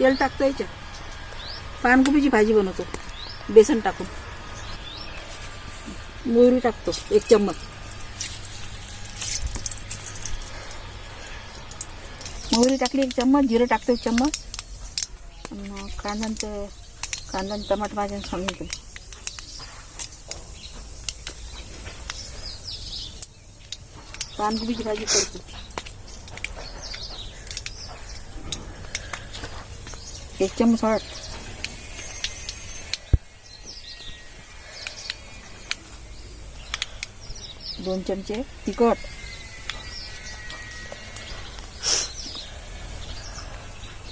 तेल टाकतो याच्यात. पानकोबीची भाजी बनवतो बेसन टाकून. मोहरी टाकतो 1 चम्मच. मोहरी टाकली 1 चम्मच. जिरं टाकतो 1 चम्मच. कांदा टमाटर भाज्या सांगितलं. पानकोबीची भाजी करतो. 1 चम्मच हळद. 2 चमचे तिखट.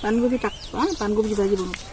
पानकोबी टाकतो. पानकोबीची भाजी बनवतो.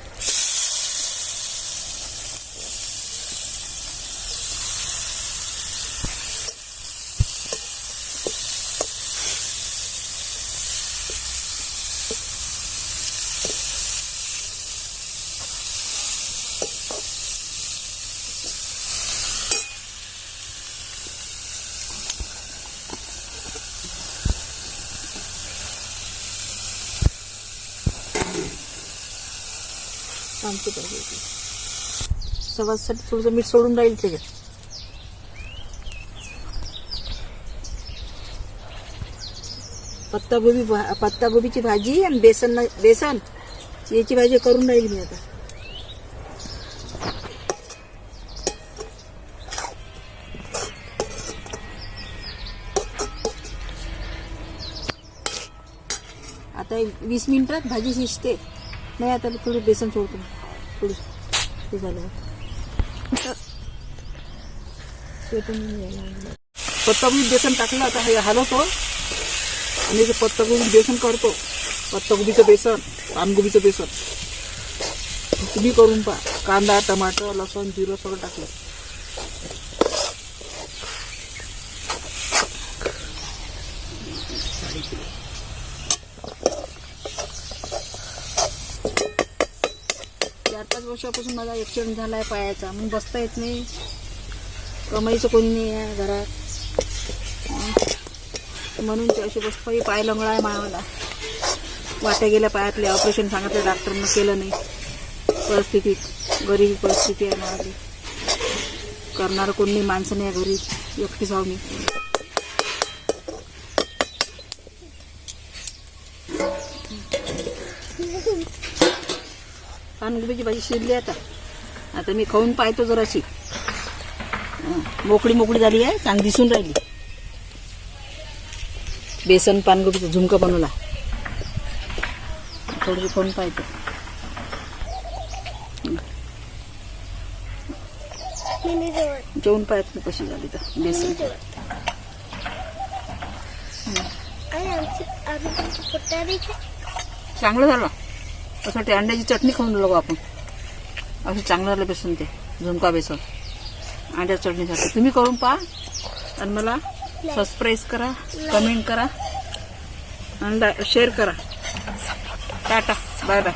आमची पाहिजे सवासाठी थोडंसं मीठ सोडून राहील त्याच्यात. पत्तागोबीची भाजी आणि बेसन याची भाजी करून राहील मी आता. आता 20 मिनिटात भाजी शिजते. नाही आता थोडं बेसन सोडतो. थोडं ते झालं. पत्तागोबी बेसन टाकलं. आता हे हलवतो आणि ते पत्तागोबी बेसन करतो. पत्तागोबीचं बेसन, पानकोबीचं बेसन तुम्ही करून पहा. कांदा टमाटर लसूण जिरं सगळं टाकलं. चार 5 वर्षापासून माझा ॲक्सिडेंट झाला आहे पायाचा. म्हणून बसता येत नाही. कमाईचं कोणी नाही आहे घरात. म्हणून ते अशी बसता. पाय लंगडा आहे मायाला. वाट्या गेल्या पायातले. ऑपरेशन सांगितलं डॉक्टरनं, केलं नाही. गरीबी परिस्थिती आहे माझी. करणारं कोणी नाही. माणसं नाही घरी. एकटीच आहो मी. पानकोबीची भाजी शिजली. आता मी खाऊन पाहतो जराशी. मोकळी झाली आहे. चांगली दिसून राहिली. बेसन पानकोबीचा झुणका बनवला. थोडीशी खाऊन पाहतो. जेवण पाहत कशी झाली तर बेसन. चांगलं झालं. असं ते अंड्याची चटणी खाऊन लागू आपण. असं चांगलं झालं बेसन. ते झुणका बेसन अंड्या चटणीसाठी तुम्ही करून पहा. आणि मला सबस्क्राईब करा, कमेंट करा आणि शेअर करा. Tata bye bye.